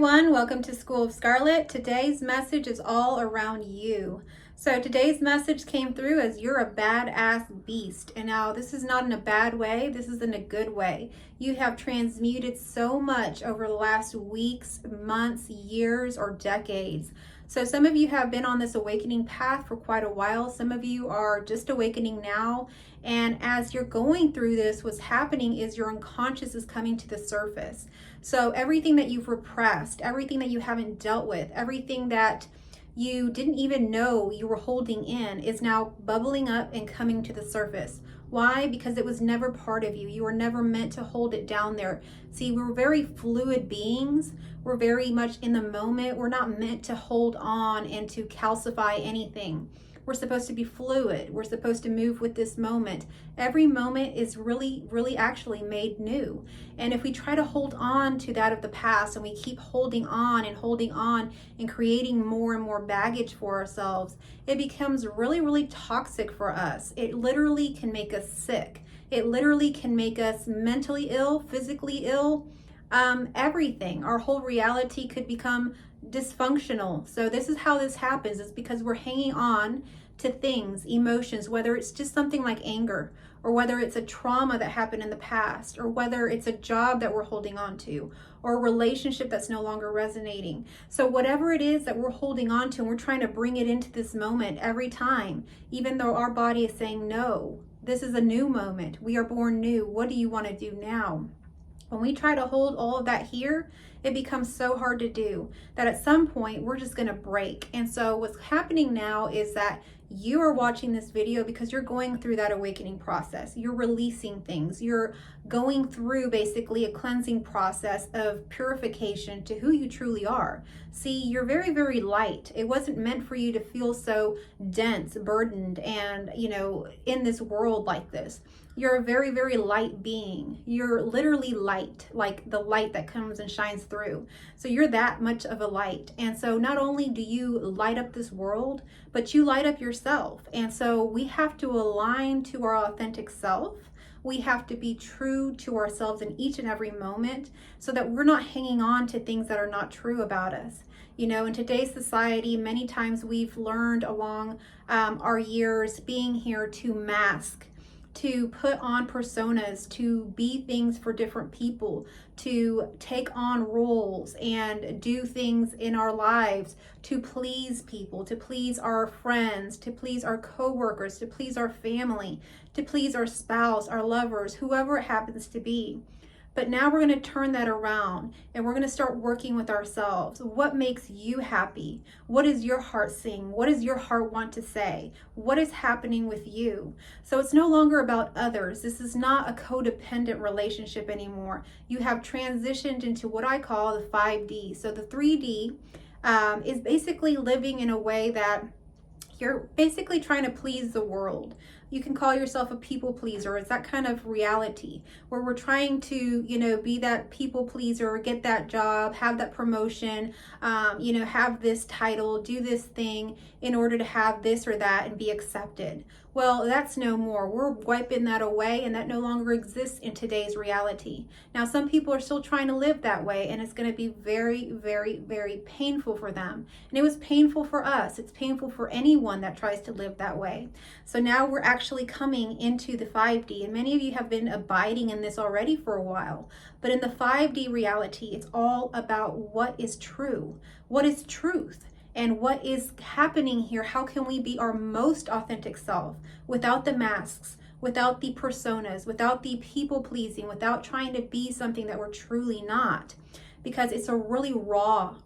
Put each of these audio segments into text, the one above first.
everyone, welcome to School of Scarlett. Today's message is all around you. So today's message came through as you're a badass beast. And now this is not in a bad way, this is in a good way. You have transmuted so much over the last weeks, months, years, or decades. So some of you have been on this awakening path for quite a while. Some of you are just awakening now. And as you're going through this, what's happening is your unconscious is coming to the surface. So everything that you've repressed, everything that you haven't dealt with, everything that you didn't even know you were holding in is now bubbling up and coming to the surface. Why? Because it was never part of you. You were never meant to hold it down there. See, we're very fluid beings. We're very much in the moment. We're not meant to hold on and to calcify anything. We're supposed to be fluid. We're supposed to move with this moment. Every moment is really actually made new. And if we try to hold on to that of the past and we keep holding on and creating more and more baggage for ourselves, it becomes really toxic for us. It literally can make us sick. It literally can make us mentally ill, physically ill, everything. Our whole reality could become dysfunctional. So this is how this happens. It's because we're hanging on to things, emotions, whether it's just something like anger, or whether it's a trauma that happened in the past, or whether it's a job that we're holding on to, or a relationship that's no longer resonating. So whatever it is that we're holding on to, and we're trying to bring it into this moment every time, even though our body is saying, no, this is a new moment. We are born new. What do you want to do now? When we try to hold all of that here, it becomes so hard to do that at some point we're just going to break. And so what's happening now is that you are watching this video because you're going through that awakening process. You're releasing things. You're going through basically a cleansing process of purification to who you truly are. See, you're very light. It wasn't meant for you to feel so dense, burdened, and, in this world like this. You're a very light being. You're literally light, like the light that comes and shines through. So you're that much of a light. And so not only do you light up this world, but you light up yourself. And so we have to align to our authentic self. We have to be true to ourselves in each and every moment so that we're not hanging on to things that are not true about us. In today's society, many times we've learned along our years being here to mask, to put on personas, to be things for different people, to take on roles and do things in our lives to please people, to please our friends, to please our coworkers, to please our family, to please our spouse, our lovers, whoever it happens to be. But now we're going to turn that around and we're going to start working with ourselves. What makes you happy? What is your heart sing? What does your heart want to say? What is happening with you? So it's no longer about others. This is not a codependent relationship anymore. You have transitioned into what I call the 5D. So the 3D is basically living in a way that you're basically trying to please the world. You can call yourself a people pleaser. It's that kind of reality where we're trying to, be that people pleaser, get that job, have that promotion, have this title, do this thing in order to have this or that and be accepted. Well, that's no more. We're wiping that away and that no longer exists in today's reality. Now, some people are still trying to live that way and it's going to be very painful for them. And it was painful for us. It's painful for anyone that tries to live that way. So now we're actually coming into the 5D, and many of you have been abiding in this already for a while. But in the 5D reality, it's all about what is true, what is truth, and what is happening here. How can we be our most authentic self without the masks, without the personas, without the people pleasing, without trying to be something that we're truly not? Because it's a really raw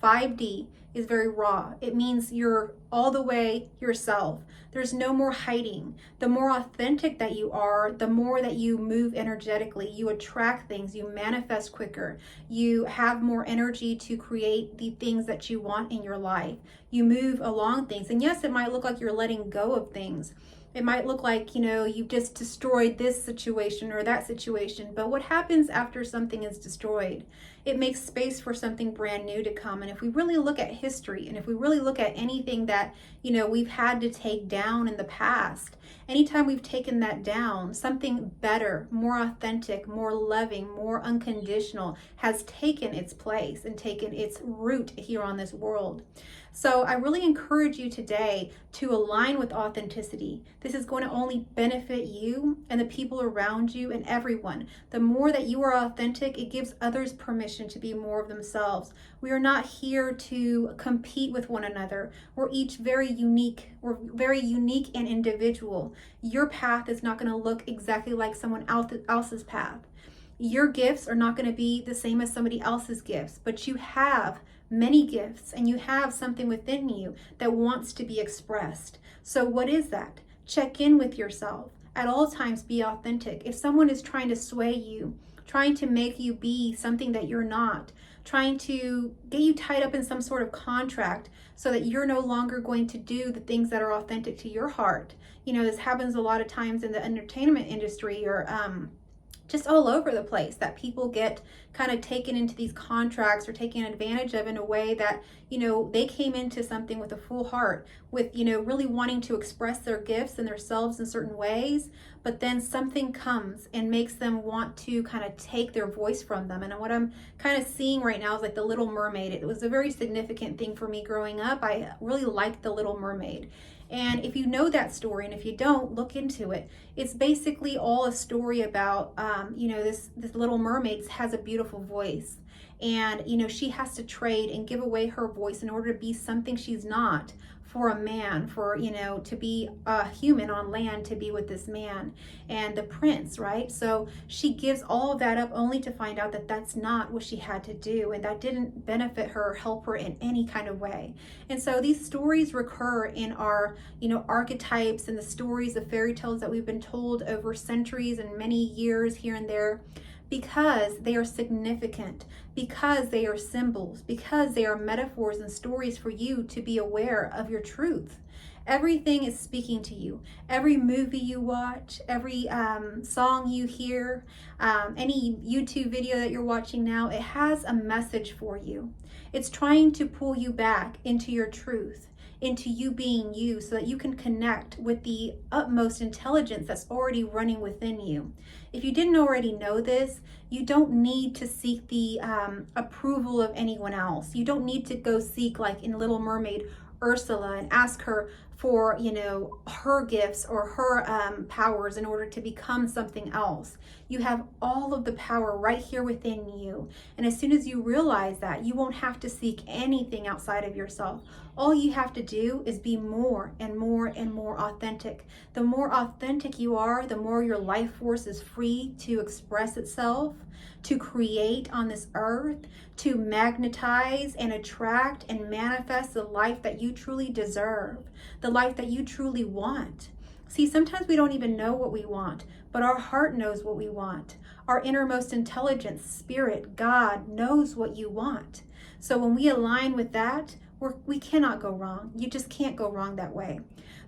5D is very raw. It means you're all the way yourself. There's no more hiding. The more authentic that you are, the more that you move energetically. You attract things, you manifest quicker. You have more energy to create the things that you want in your life. You move along things. And yes, it might look like you're letting go of things. It might look like, you've just destroyed this situation or that situation. But what happens after something is destroyed? it makes space for something brand new to come. And if we really look at history, and if we really look at anything that, we've had to take down in the past, anytime we've taken that down, something better, more authentic, more loving, more unconditional has taken its place and taken its root here on this world. So I really encourage you today to align with authenticity. This is going to only benefit you and the people around you and everyone. The more that you are authentic, it gives others permission to be more of themselves. We are not here to compete with one another. We're each very unique. We're very unique and individual. Your path is not going to look exactly like someone else's path. Your gifts are not going to be the same as somebody else's gifts, but you have many gifts and you have something within you that wants to be expressed. So what is that? Check in with yourself. At all times, be authentic. If someone is trying to sway you, trying to make you be something that you're not, trying to get you tied up in some sort of contract so that you're no longer going to do the things that are authentic to your heart. This happens a lot of times in the entertainment industry or just all over the place, that people get kind of taken into these contracts or taken advantage of in a way that, they came into something with a full heart, with, really wanting to express their gifts and themselves in certain ways, but then something comes and makes them want to kind of take their voice from them. And what I'm kind of seeing right now is like the Little Mermaid. It was a very significant thing for me growing up. I really liked the Little Mermaid. And if you know that story, and if you don't, look into it. It's basically all a story about, this Little Mermaid has a beautiful voice. And, she has to trade and give away her voice in order to be something she's not for a man, for, to be a human on land, to be with this man and the prince, right? So she gives all of that up only to find out that that's not what she had to do, and that didn't benefit her or help her in any kind of way. And so these stories recur in our, archetypes and the stories of fairy tales that we've been told over centuries and many years here and there, because they are significant, because they are symbols, because they are metaphors and stories for you to be aware of your truth. Everything is speaking to you. Every movie you watch, every song you hear, any YouTube video that you're watching now, it has a message for you. It's trying to pull you back into your truth, into you being you, so that you can connect with the utmost intelligence that's already running within you. If you didn't already know this, you don't need to seek the approval of anyone else. You don't need to go seek, like in Little Mermaid, Ursula, and ask her for, her gifts or her powers in order to become something else. You have all of the power right here within you. And as soon as you realize that, you won't have to seek anything outside of yourself. All you have to do is be more and more and more authentic. The more authentic you are, the more your life force is free to express itself, to create on this earth, to magnetize and attract and manifest the life that you truly deserve, the life that you truly want. See, sometimes we don't even know what we want, but our heart knows what we want. Our innermost intelligence, spirit, God knows what you want. So when we align with that, we cannot go wrong. You just can't go wrong that way.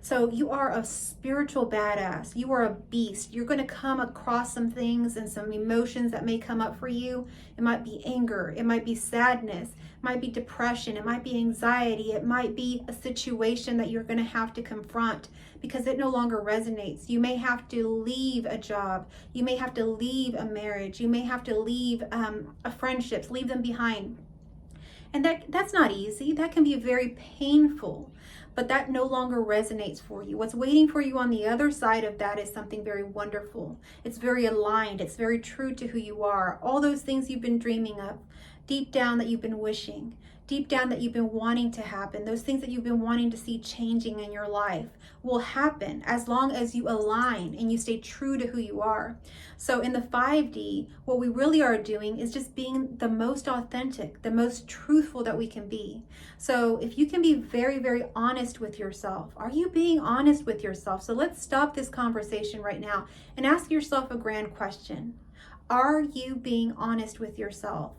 So you are a spiritual badass. You are a beast. You're going to come across some things and some emotions that may come up for you. It might be anger. It might be sadness. It might be depression. It might be anxiety. It might be a situation that you're going to have to confront because it no longer resonates. You may have to leave a job. You may have to leave a marriage. You may have to leave friendships, leave them behind. And that's not easy. That can be very painful, but that no longer resonates for you. What's waiting for you on the other side of that is something very wonderful. It's very aligned. It's very true to who you are. All those things you've been dreaming of, deep down that you've been wishing, deep down that you've been wanting to happen, those things that you've been wanting to see changing in your life will happen as long as you align and you stay true to who you are. So in the 5D, what we really are doing is just being the most authentic, the most truthful that we can be. So if you can be very, very honest with yourself, are you being honest with yourself? So let's stop this conversation right now and ask yourself a grand question. Are you being honest with yourself?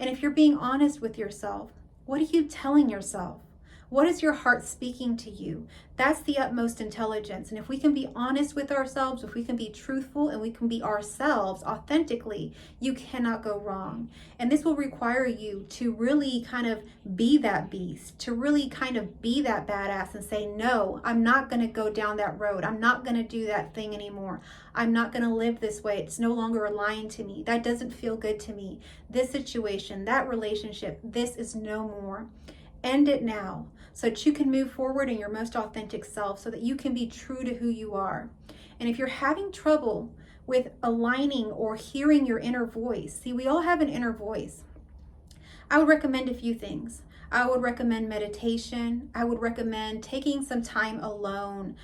And if you're being honest with yourself, what are you telling yourself? What is your heart speaking to you? That's the utmost intelligence. And if we can be honest with ourselves, if we can be truthful, and we can be ourselves authentically, you cannot go wrong. And this will require you to really kind of be that beast, to really kind of be that badass and say, no, I'm not going to go down that road. I'm not going to do that thing anymore. I'm not going to live this way. It's no longer aligned to me. That doesn't feel good to me. This situation, that relationship, this is no more. End it now so that you can move forward in your most authentic self, so that you can be true to who you are. And if you're having trouble with aligning or hearing your inner voice, see, we all have an inner voice. I would recommend a few things. I would recommend meditation. I would recommend taking some time alone.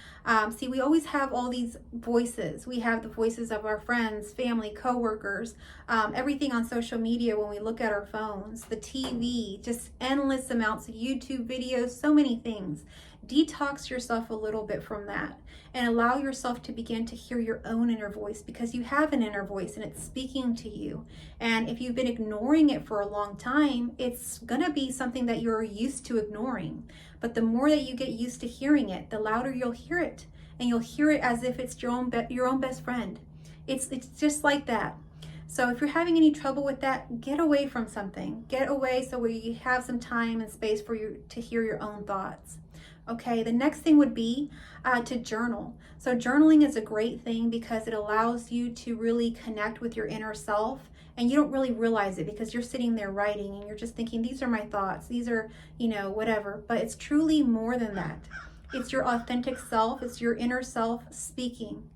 See, we always have all these voices. We have the voices of our friends, family, coworkers, everything on social media when we look at our phones, the TV, just endless amounts of YouTube videos, so many things. Detox yourself a little bit from that and allow yourself to begin to hear your own inner voice, because you have an inner voice and it's speaking to you. And if you've been ignoring it for a long time, it's going to be something that you're used to ignoring. But the more that you get used to hearing it, the louder you'll hear it. And you'll hear it as if it's your own best friend. It's just like that. So if you're having any trouble with that, get away from something. Get away so where you have some time and space for you to hear your own thoughts. Okay, the next thing would be to journal. So journaling is a great thing because it allows you to really connect with your inner self, and you don't really realize it because you're sitting there writing and you're just thinking, these are my thoughts, these are, whatever. But it's truly more than that. It's your authentic self, it's your inner self speaking,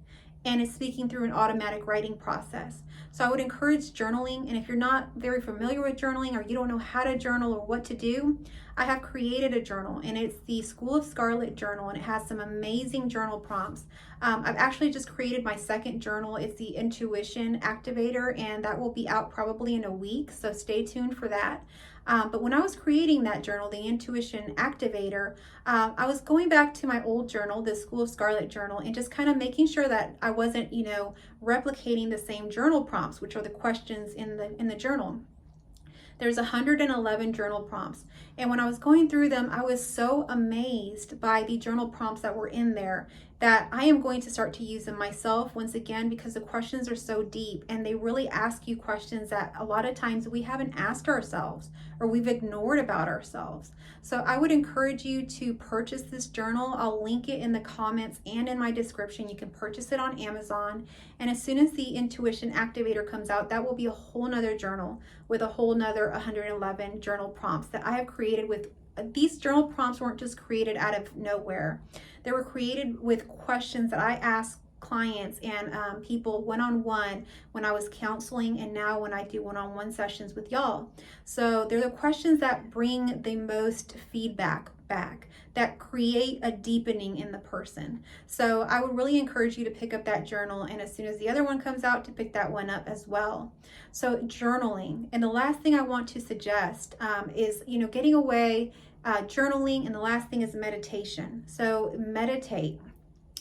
and it's speaking through an automatic writing process. So I would encourage journaling, and if you're not very familiar with journaling or you don't know how to journal or what to do, I have created a journal, and it's the School of Scarlett journal, and it has some amazing journal prompts. I've actually just created my second journal. It's the Intuition Activator, and that will be out probably in a week, so stay tuned for that. But when I was creating that journal, the Intuition Activator, I was going back to my old journal, the School of Scarlett journal, and just kind of making sure that I wasn't, replicating the same journal prompts, which are the questions in the journal. There's 111 journal prompts. And when I was going through them, I was so amazed by the journal prompts that were in there that I am going to start to use them myself once again, because the questions are so deep and they really ask you questions that a lot of times we haven't asked ourselves or we've ignored about ourselves. So I would encourage you to purchase this journal. I'll link it in the comments and in my description. You can purchase it on Amazon. And as soon as the Intuition Activator comes out, that will be a whole nother journal with a whole nother 111 journal prompts that I have created with. These journal prompts weren't just created out of nowhere. They were created with questions that I asked clients and people one-on-one when I was counseling, and now when I do one-on-one sessions with y'all. So they're the questions that bring the most feedback back, that create a deepening in the person. So I would really encourage you to pick up that journal, and as soon as the other one comes out, to pick that one up as well. So journaling. And the last thing I want to suggest is, getting away, journaling, and the last thing is meditation. So meditate.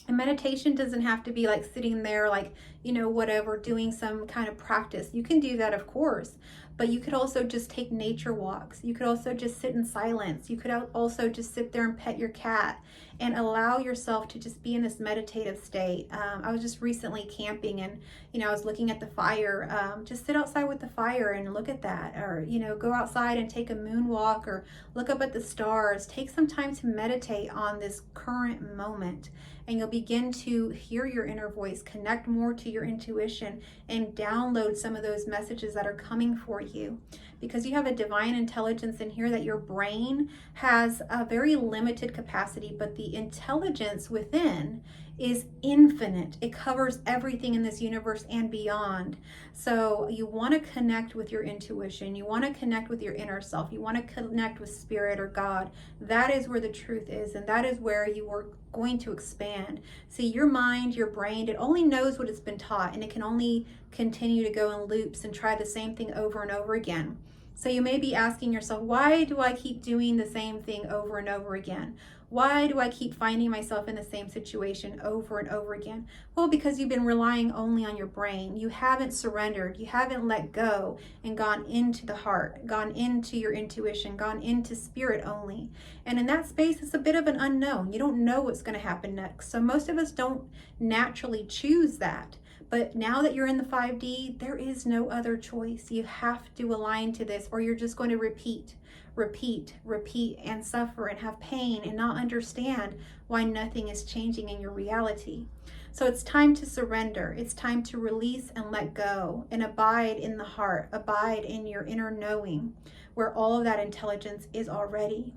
And meditation doesn't have to be like sitting there like, whatever, doing some kind of practice. You can do that, of course, but you could also just take nature walks. You could also just sit in silence. You could also just sit there and pet your cat and allow yourself to just be in this meditative state. I was just recently camping, and, I was looking at the fire. Just sit outside with the fire and look at that, or, go outside and take a moon walk or look up at the stars. Take some time to meditate on this current moment, and you'll begin to hear your inner voice, connect more to your intuition, and download some of those messages that are coming for you. Because you have a divine intelligence in here, that your brain has a very limited capacity, but the intelligence within is infinite. It covers everything in this universe and beyond. So you want to connect with your intuition. You want to connect with your inner self. You want to connect with spirit or God. That is where the truth is, and that is where you are going to expand. See, your mind, your brain, it only knows what it's been taught, and it can only continue to go in loops and try the same thing over and over again. So you may be asking yourself, why do I keep doing the same thing over and over again? Why do I keep finding myself in the same situation over and over again? Well, because you've been relying only on your brain. You haven't surrendered. You haven't let go and gone into the heart, gone into your intuition, gone into spirit only. And in that space, it's a bit of an unknown. You don't know what's going to happen next. So most of us don't naturally choose that. But now that you're in the 5D, there is no other choice. You have to align to this, or you're just going to repeat, and suffer and have pain and not understand why nothing is changing in your reality. So it's time to surrender. It's time to release and let go and abide in the heart, abide in your inner knowing, where all of that intelligence is already.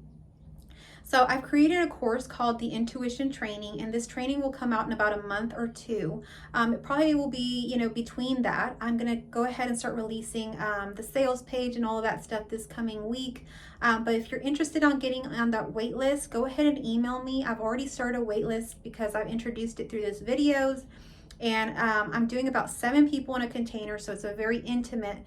So I've created a course called the Intuition Training, and this training will come out in about a month or two. It probably will be, between that. I'm going to go ahead and start releasing the sales page and all of that stuff this coming week. But if you're interested on getting on that wait list, go ahead and email me. I've already started a wait list because I've introduced it through these videos. And I'm doing about 7 people in a container, so it's a very intimate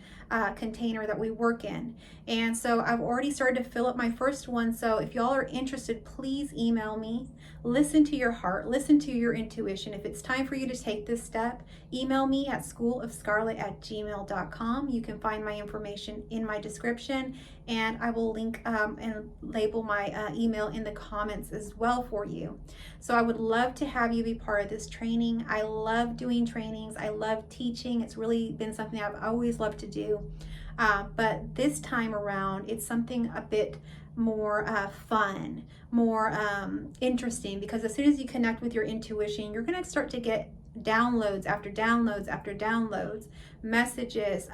container that we work in. And so I've already started to fill up my first one. So if y'all are interested, please email me. Listen to your heart, listen to your intuition. If it's time for you to take this step, email me at schoolofscarlett@gmail.com. You can find my information in my description, and I will link and label my email in the comments as well for you. So I would love to have you be part of this training. I love doing trainings. I love teaching. It's really been something I've always loved to do. But this time around, it's something a bit more fun, more interesting, because as soon as you connect with your intuition, you're going to start to get downloads after downloads after downloads, messages,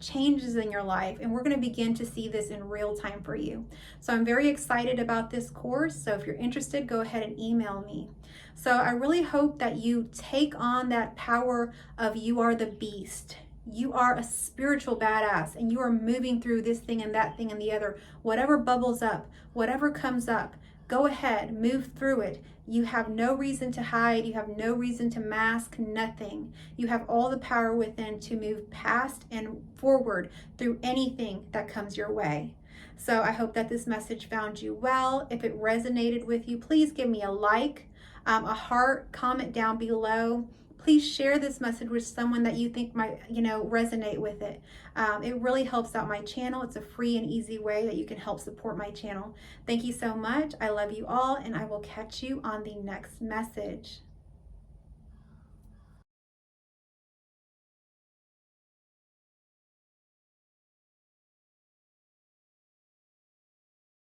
changes in your life, and we're going to begin to see this in real time for you. So I'm very excited about this course. So if you're interested, go ahead and email me. So I really hope that you take on that power of you are the beast. You are a spiritual badass, and you are moving through this thing and that thing and the other. Whatever bubbles up, whatever comes up, go ahead, move through it. You have no reason to hide. You have no reason to mask, nothing. You have all the power within to move past and forward through anything that comes your way. So I hope that this message found you well. If it resonated with you, please give me a like, a heart, comment down below. Please share this message with someone that you think might, resonate with it. It really helps out my channel. It's a free and easy way that you can help support my channel. Thank you so much. I love you all, and I will catch you on the next message.